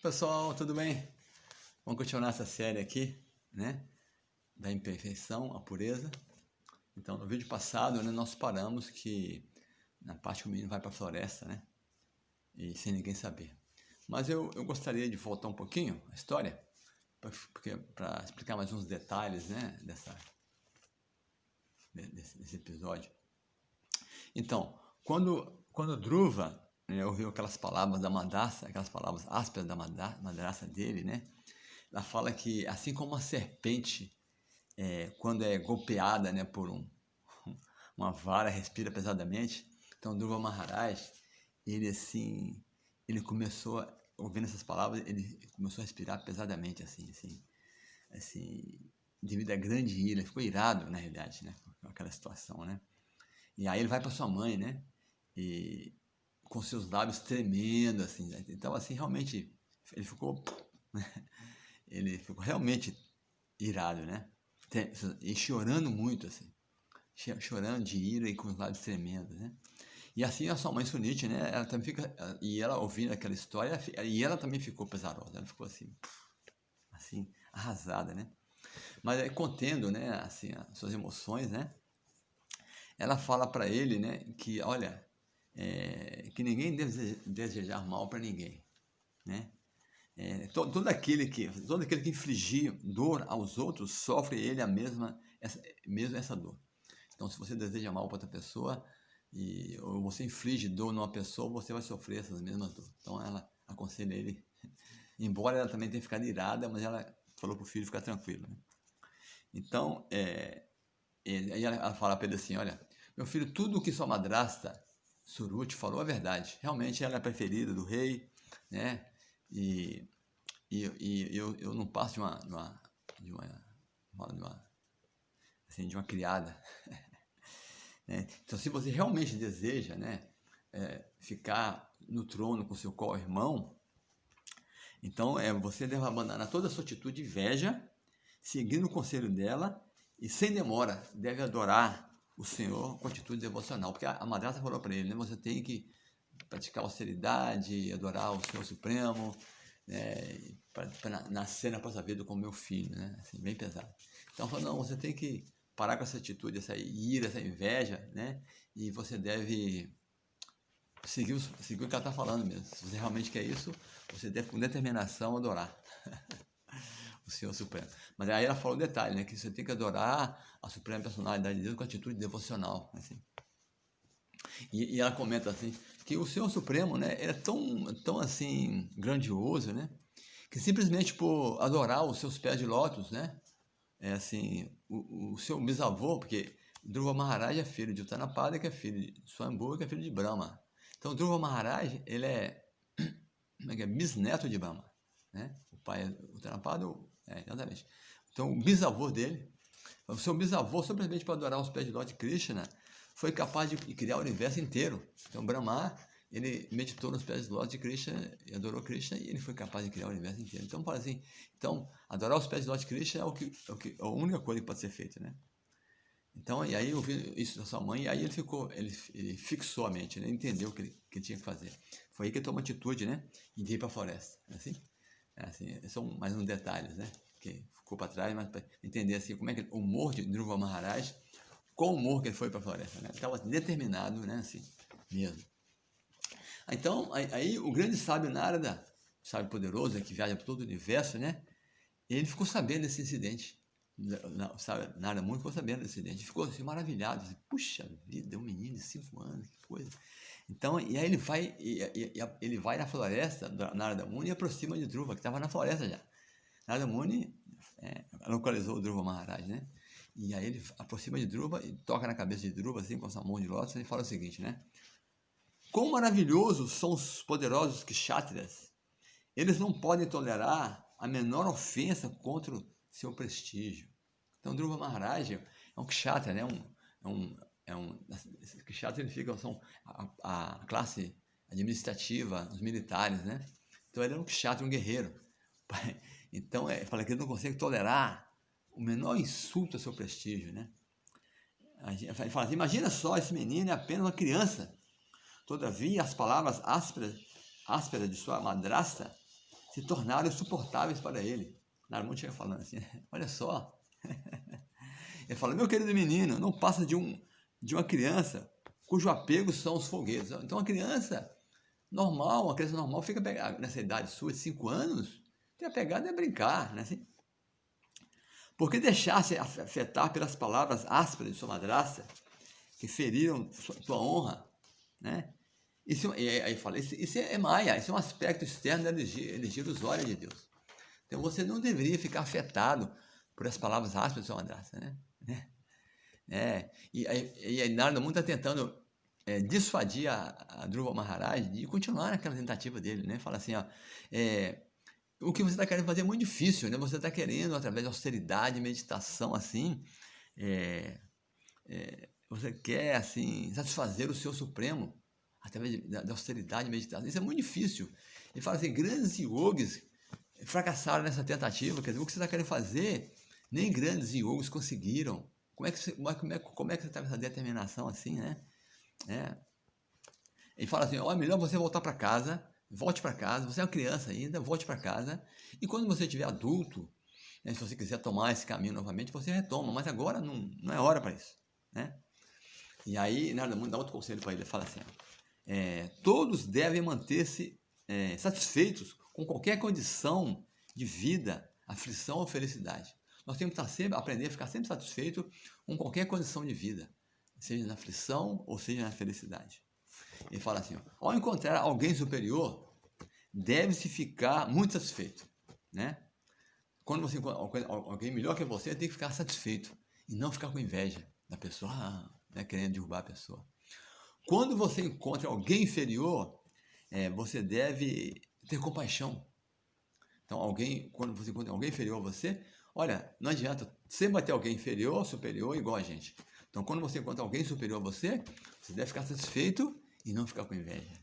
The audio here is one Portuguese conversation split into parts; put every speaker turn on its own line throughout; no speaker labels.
Pessoal, tudo bem? Vamos continuar essa série aqui, né? Da imperfeição à pureza. Então, no vídeo passado, né, nós paramos que na parte que o menino vai para a floresta, né? E sem ninguém saber. Mas eu gostaria de voltar um pouquinho a história, para explicar mais uns detalhes, né? Desse episódio. Então, quando Dhruva, né, ouviu aquelas palavras da madrasta, aquelas palavras ásperas da madrasta dele, né? Ela fala que assim como uma serpente, quando é golpeada, né, por uma vara, respira pesadamente. Então, Dhruva Maharaj, ele começou, ouvindo essas palavras, ele começou a respirar pesadamente, assim, devido à grande ira. Ele ficou irado, na realidade, né, com aquela situação, né. E aí ele vai para sua mãe, né, e com seus lábios tremendo, assim, né? Então, assim, realmente, ele ficou realmente irado, né, e chorando muito, assim, chorando de ira e com os lábios tremendo, né. E assim a sua mãe Sunite, né, ela também fica, e ela ouvindo aquela história, e ela também ficou pesarosa, ela ficou assim, arrasada, né. Mas aí, contendo, né, assim, as suas emoções, né, ela fala para ele, né, que olha, que ninguém deve desejar mal para ninguém, né. Todo aquele que infligir dor aos outros sofre ele mesmo essa dor. Então, se você deseja mal para outra pessoa ou você inflige dor numa pessoa, você vai sofrer essas mesmas dores. Então, ela aconselha ele, embora ela também tenha ficado irada, mas ela falou para o filho ficar tranquilo, né? Então, aí ela fala para ele assim, olha, meu filho, tudo o que sua madrasta Suruti falou é verdade. Realmente ela é a preferida do rei, né? E eu não passo de uma criada. Né? Então, se você realmente deseja, né, ficar no trono com seu co-irmão, então você deve abandonar toda a sua atitude de inveja, seguindo o conselho dela, e sem demora deve adorar o Senhor com atitude devocional. Porque a madrasta falou para ele, né, você tem que praticar austeridade, adorar o Senhor Supremo, né, para nascer na próxima vida como meu filho, né, assim, bem pesado. Então, falou, não, você tem que parar com essa atitude, essa ira, essa inveja, né, e você deve seguir o que ela está falando mesmo. Se você realmente quer isso, você deve com determinação adorar o Senhor Supremo. Mas aí ela falou um detalhe, né, que você tem que adorar a Suprema Personalidade de Deus com atitude devocional, assim. E ela comenta assim, que o Senhor Supremo, né, é tão assim, grandioso, né, que simplesmente por adorar os seus pés de lótus, né, assim, o seu bisavô, porque Dhruva Maharaj é filho de Utanapada, que é filho de Swayambhu, que é filho de Brahma. Então, Dhruva Maharaj, ele é bisneto de Brahma, né, o pai é Utanapada, exatamente. Então, o bisavô dele, o seu bisavô, simplesmente para adorar os pés de lótus de Krishna, foi capaz de criar o universo inteiro. Então, Brahma, ele meditou nos pés de lótus de Krishna, e adorou Krishna, e ele foi capaz de criar o universo inteiro. Então, fala assim, adorar os pés de lótus de Krishna é a única coisa que pode ser feita, né? Então, e aí eu vi isso da sua mãe, e aí ele fixou a mente, né? Ele entendeu o que ele tinha que fazer. Foi aí que ele tomou atitude, né? De ir para a floresta, são mais uns detalhes, né? Que ficou para trás, mas para entender assim, como é que o humor de Dhruva Maharaj, qual humor que ele foi para a floresta, né? Ele estava determinado, né? Assim, mesmo. Então, aí o grande sábio Narada, sábio poderoso, que viaja por todo o universo, né? Ele ficou sabendo desse incidente. Narada Muni ficou sabendo desse incidente. Ficou assim, maravilhado. Assim, puxa vida, um menino de 5 anos, que coisa. Então, e aí ele vai na floresta, Narada Muni, e aproxima de Dhruva, que estava na floresta já. Narada Muni localizou o Dhruva Maharaj, né? E aí ele aproxima de Dhruva e toca na cabeça de Dhruva, assim, com essa mão de lótus, e fala o seguinte, né? Quão maravilhosos são os poderosos kshatras! Eles não podem tolerar a menor ofensa contra o seu prestígio. Então, Dhruva Maharaj é um kshatra, né? Kshatra são a classe administrativa, os militares, né? Então, ele é um kshatra, um guerreiro. Então, fala que ele não consegue tolerar o menor insulto ao seu prestígio, né? Ele fala assim, imagina só, esse menino é apenas uma criança. Todavia, as palavras ásperas de sua madrasta se tornaram insuportáveis para ele. Narada Muni chega falando assim, olha só. Ele fala, meu querido menino, não passa de uma criança cujo apego são os foguetes. Então, uma criança normal fica pegada nessa idade sua, de 5 anos, tem a pegada é brincar, né? Assim, porque deixar-se afetar pelas palavras ásperas de sua madrasta, que feriram sua honra, né? Isso, e aí fala, isso é maia, isso é um aspecto externo da energia ilusória de Deus. Então você não deveria ficar afetado por as palavras ásperas de sua madrasta, né? E aí Narada Muni está tentando dissuadir a Dhruva Maharaj de continuar naquela tentativa dele, né? Fala assim, ó, o que você está querendo fazer é muito difícil, né? Você está querendo, através de austeridade, meditação, assim, você quer, assim, satisfazer o seu Supremo através da austeridade e meditação. Isso é muito difícil. Ele fala assim, grandes yogis fracassaram nessa tentativa, quer dizer, o que você está querendo fazer, nem grandes yogis conseguiram. Como é que você está com essa determinação assim, né? Ele fala assim, ó, é melhor você voltar para casa, volte para casa, você é uma criança ainda, volte para casa, e quando você estiver adulto, né, se você quiser tomar esse caminho novamente, você retoma, mas agora não é hora para isso, né? E aí, Narada Muni dá outro conselho para ele, ele fala assim, todos devem manter-se satisfeitos com qualquer condição de vida, aflição ou felicidade. Nós temos que aprender a ficar sempre satisfeito com qualquer condição de vida, seja na aflição ou seja na felicidade. Ele fala assim, ao encontrar alguém superior, deve-se ficar muito satisfeito, né? Quando você encontra alguém melhor que você, tem que ficar satisfeito e não ficar com inveja da pessoa, né, querendo derrubar a pessoa. Quando você encontra alguém inferior, você deve ter compaixão. Então, quando você encontra alguém inferior a você, olha, não adianta, sempre vai ter alguém inferior, superior, igual a gente. Então, quando você encontra alguém superior a você deve ficar satisfeito e não ficar com inveja.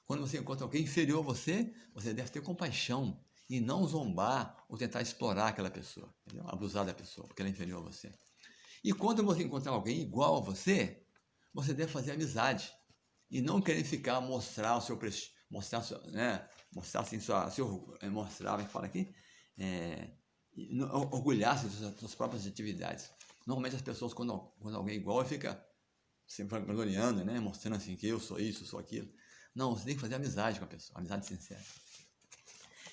Quando você encontra alguém inferior a você deve ter compaixão e não zombar ou tentar explorar aquela pessoa, entendeu? Abusar da pessoa, porque ela é inferior a você. E quando você encontrar alguém igual a você deve fazer amizade e não querer ficar mostrar o seu prestígio, mostrar assim mostrar, como é que fala aqui? Orgulhar-se das suas próprias atividades. Normalmente as pessoas, quando alguém é igual, fica sempre gloriando, né? Mostrando assim que eu sou isso, eu sou aquilo. Não, você tem que fazer amizade com a pessoa, amizade sincera.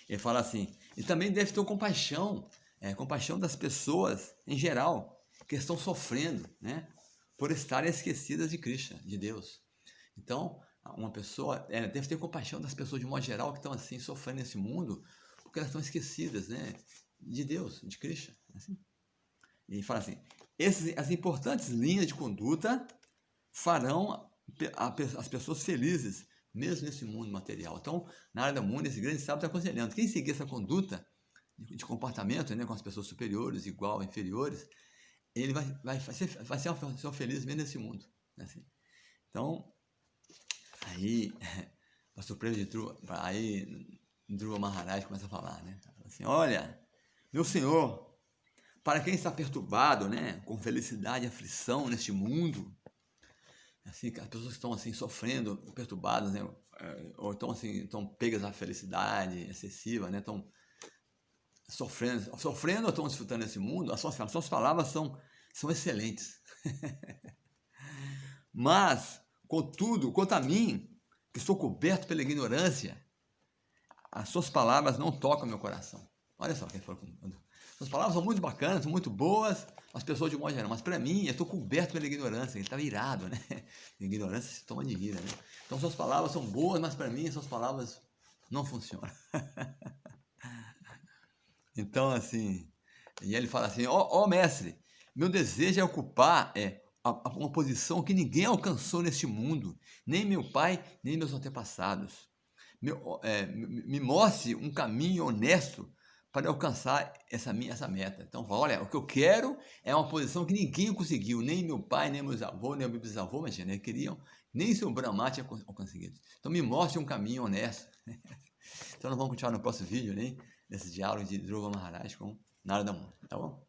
Ele fala assim, e também deve ter compaixão, compaixão das pessoas em geral, que estão sofrendo, né? Por estarem esquecidas de Krishna, de Deus. Então, uma pessoa deve ter compaixão das pessoas de modo geral que estão assim sofrendo nesse mundo, porque elas estão esquecidas, né? De Deus, de Krishna. Assim. E ele fala assim, as importantes linhas de conduta farão as pessoas felizes, mesmo nesse mundo material. Então, Narada Muni, esse grande sábio, está aconselhando, quem seguir essa conduta de comportamento, né, com as pessoas superiores, igual, inferiores, ele vai ser uma pessoa feliz mesmo nesse mundo. Né, assim. Então, aí, para surpresa de Dhruva Maharaj começa a falar, né? Assim, olha, meu senhor, para quem está perturbado, né, com felicidade e aflição neste mundo, assim, as pessoas que estão assim sofrendo, perturbadas, né, ou estão assim, estão pegas à felicidade excessiva, né, estão sofrendo ou estão desfrutando desse mundo, as suas palavras são excelentes. Mas, contudo, quanto a mim, que estou coberto pela ignorância, as suas palavras não tocam meu coração. Olha só quem falou. Suas palavras são muito bacanas, são muito boas, as pessoas de modo geral, mas para mim, eu estou coberto pela ignorância, ele estava irado, né? A ignorância se toma de ira, né? Então, suas palavras são boas, mas para mim, suas palavras não funcionam. Então, assim, e ele fala assim, ó mestre, meu desejo é ocupar uma posição que ninguém alcançou neste mundo, nem meu pai, nem meus antepassados. Me mostre um caminho honesto para alcançar essa meta. Então, olha, o que eu quero é uma posição que ninguém conseguiu, nem meu pai, nem meus avós, nem meu bisavô, mas né, queriam, nem seu Brahma tinha conseguido. Então, me mostre um caminho honesto. Então, nós vamos continuar no próximo vídeo, né, nesse diálogo de Dhruva Maharaj com Narada Muni, tá bom?